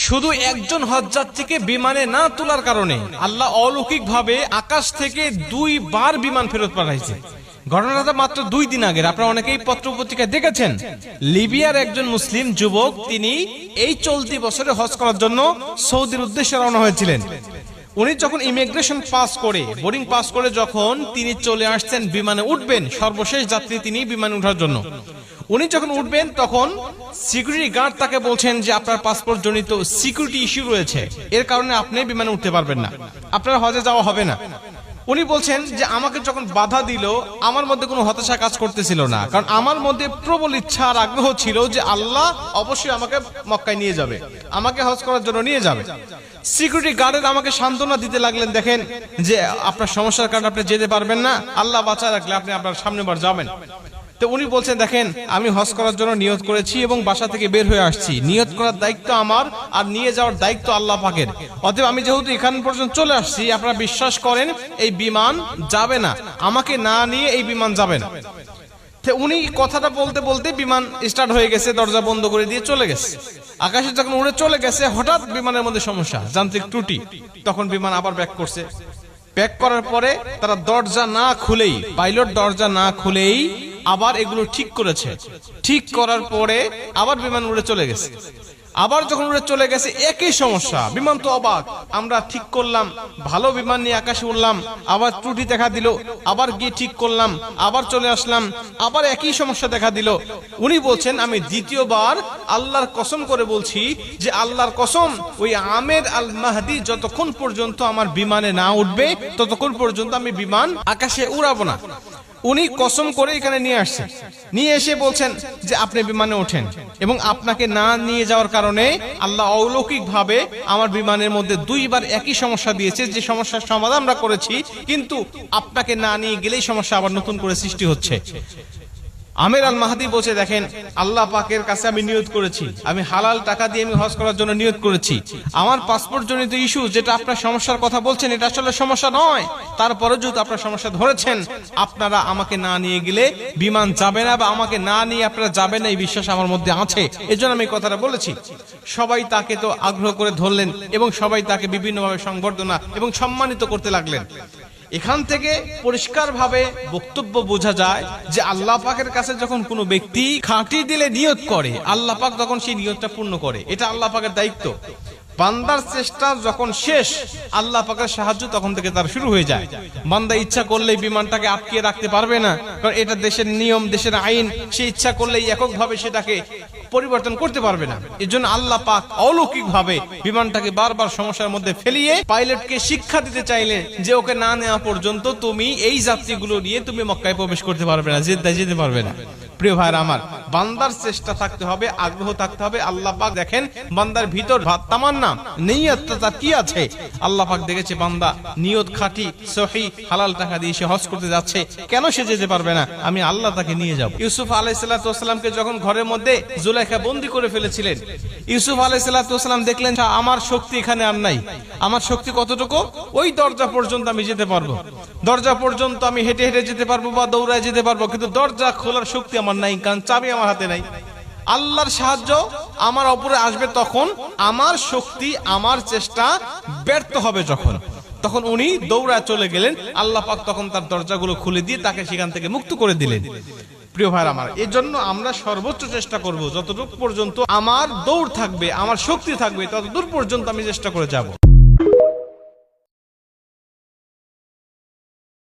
শুধু একজন হজযাত্রীকে বিমানে না তোলার কারণে আল্লাহ অলৌকিকভাবে আকাশ থেকে 2 বার বিমান ফেরত পাঠাইছে। ঘটনাটা মাত্র 2 দিন আগের। আপনারা অনেকেই পত্র পত্রিকায় দেখেছেন, লিবিয়ার একজন মুসলিম যুবক তিনি এই চলতি বছরে হজ করার জন্য সৌদির উদ্দেশ্যে রওনা হয়েছিলেন। উনি যখন ইমিগ্রেশন পাস করে, বোর্ডিং পাস করে যখন তিনি চলে আসছেন বিমানে উঠবেন, সর্বশেষ যাত্রী তিনি বিমানে ওঠার জন্য, উনি যখন উঠবেন তখন সিকিউরিটি গার্ড তাকে বলছেন যে আপনার পাসপোর্ট জনিত সিকিউরিটি ইস্যু রয়েছে, এর কারণে আপনি বিমানে উঠতে পারবেন না, আপনার হজে যাওয়া হবে না। উনি বলছেন যে আমাকে যখন বাধা দিল আমার মধ্যে কোনো হতাশা কাজ করতেছিল না, কারণ আমার মধ্যে প্রবল ইচ্ছা আর আগ্রহ ছিল যে আল্লাহ অবশ্যই আমাকে মক্কায় নিয়ে যাবে, আমাকে হজ করার জন্য নিয়ে যাবে। সিকিউরিটি গার্ডের আমাকে সান্ত্বনা দিতে লাগলেন, দেখেন যে আপনার সমস্যার কারণে আপনি যেতে পারবেন না, আল্লাহ বাঁচায় রাখলে আপনি আপনার সামনেবার যাবেন। তো উনি বলছেন দেখেন আমি হজ করার জন্য নিয়ত করেছি এবং বাসা থেকে বের হয়ে আসছি, নিয়ত করার দায়িত্ব আমার আর নিয়ে যাওয়ার দায়িত্ব আল্লাহ পাকের, অতএব আমি যেহেতু এখান পর্যন্ত চলে আসছি, আপনারা বিশ্বাস করেন এই বিমান যাবে না, আমাকে না নিয়ে এই বিমান যাবে না। উনি কথাটা বলতে বলতে বিমান স্টার্ট হয়ে গেছে, দরজা বন্ধ করে দিয়ে চলে গেছে। আকাশে যখন উড়ে চলে গেছে হঠাৎ বিমানের মধ্যে সমস্যা, যান্ত্রিক ত্রুটি, তখন বিমান আবার ব্যাক করছে। ব্যাক করার পরে তারা দরজা না খুলেই, পাইলট দরজা না খুলেই আবার এগুলো ঠিক করেছে। ঠিক করার পরে আবার বিমান উড়ে চলে গেছে। আবার যখন উড়ে চলে গেছে একই সমস্যা, বিমান তো অবাক, আমরা ঠিক করলাম, ভালো বিমান নিয়ে আকাশে উড়লাম, আবার ত্রুটি দেখা দিল, আবার গিয়ে ঠিক করলাম, আবার চলে আসলাম, আবার একই সমস্যা দেখা দিল। উনি বলছেন আমি দ্বিতীয়বার আল্লাহর কসম করে বলছি যে আল্লাহর কসম, ওই আমের আল মাহদি যতক্ষণ পর্যন্ত আমার বিমানে না উঠবে ততক্ষণ পর্যন্ত আমি বিমান আকাশে উড়াবো না। উনি কসম করে এখানে নিয়ে আসছেন, নিয়ে এসে বলছেন যে আপনি বিমানে ওঠেন, এবং আপনাকে না নিয়ে যাওয়ার কারণে আল্লাহ অলৌকিক ভাবে আমার বিমানের মধ্যে 2 বার একই সমস্যা দিয়েছে, যে সমস্যার সমাধান আমরা করেছি, কিন্তু আপনাকে না নিয়ে গেলেই সমস্যা আবার নতুন করে সৃষ্টি হচ্ছে। আমের আল মাহদি বলছে দেখেন আল্লাহ পাকের কাছে আমি নিয়ত করেছি, আমি হালাল টাকা দিয়ে আমি হজ করার জন্য নিয়ত করেছি, আমার পাসপোর্ট জনিত ইস্যু যেটা আপনার সমস্যার কথা বলছেন এটা আসলে সমস্যা নয়, তারপরে যদি আপনার সমস্যা ধরেছেন, আপনারা আমাকে না নিয়ে গেলে বিমান যাবে না, বা আমাকে না নিয়ে আপনারা যাবেন না, এই বিশ্বাস আমার মধ্যে আছে, এজন্য আমি কথাটা বলেছি। সবাই তাকে তো আগ্রহ করে ধরলেন এবং সবাই তাকে বিভিন্নভাবে সংবর্ধনা এবং সম্মানিত করতে লাগলেন। এখান থেকে পরিষ্কারভাবে বক্তব্য বোঝা যায় যে আল্লাহ পাকের কাছে যখন কোনো ব্যক্তি খাঁটি দিলে নিয়ত করে, আল্লাহ পাক তখন সেই নিয়তটা পূর্ণ করে, এটা আল্লাহ পাকের দায়িত্ব। বান্দার চেষ্টা যখন শেষ, আল্লাহ পাকের সাহায্য তখন থেকে তার শুরু হয়ে যায়। বান্দা ইচ্ছা করলেই বিমানটাকে আটকে রাখতে পারবে না, কারণ এটা দেশের নিয়ম, দেশের আইন, সে ইচ্ছা করলেই এককভাবে সেটাকে পরিবর্তন করতে পারবে না। এজন্য আল্লাহ পাক অলৌকিক ভাবে বিমানটাকে বারবার সমস্যার মধ্যে ফেলিয়ে পাইলটকে শিক্ষা দিতে চাইলেন যে ওকে না নেওয়া পর্যন্ত তুমি এই যাত্রীগুলো নিয়ে তুমি মক্কায় প্রবেশ করতে পারবে না, যেতে পারবে না। প্রিয় ভাইরা আমার, বান্দার চেষ্টা থাকতে হবে, আগ্রহ থাকতে হবে। আল্লাহ পাক দেখেন বান্দার ভিতর তামান্না নিয়তটা কি আছে, আল্লাহ পাক দেখেছে বান্দা নিয়ত খাঁটি সহি হালাল টাকা দিয়ে সে হজ করতে যাচ্ছে, কেন সে যেতে পারবে না, আমি আল্লাহ তাকে নিয়ে যাব। ইউসুফ আলাইহিস সালামকে যখন ঘরের মধ্যে জুলাইখা বন্দী করে ফেলেছিলেন, ইউসুফ আলাইহিস সালাম দেখলেন আমার শক্তি এখানে আর নাই, আমার শক্তি কতটুকু, ওই দরজা পর্যন্ত আমি যেতে পারবো, দরজা পর্যন্ত আমি হেঁটে হেঁটে যেতে পারবো বা দৌড়ায় যেতে পারবো, কিন্তু দরজা খোলার শক্তি আমার নাই, কারণ চাবি আমার হাতে নাই। আল্লাহর সাহায্য আমার উপরে আসবে তখন, আমার শক্তি আমার চেষ্টা ব্যর্থ হবে যখন, তখন উনি দৌড়ায় চলে গেলেন। আল্লাহ পাক তখন তার দরজাগুলো খুলে দিয়ে তাকে সেখান থেকে মুক্ত করে দিলেন। প্রিয় ভাইরা আমার, এর জন্য আমরা সর্বোচ্চ চেষ্টা করব, যতটুকু পর্যন্ত আমার দৌড় থাকবে, আমার শক্তি থাকবে, ততদূর পর্যন্ত আমি চেষ্টা করে যাব।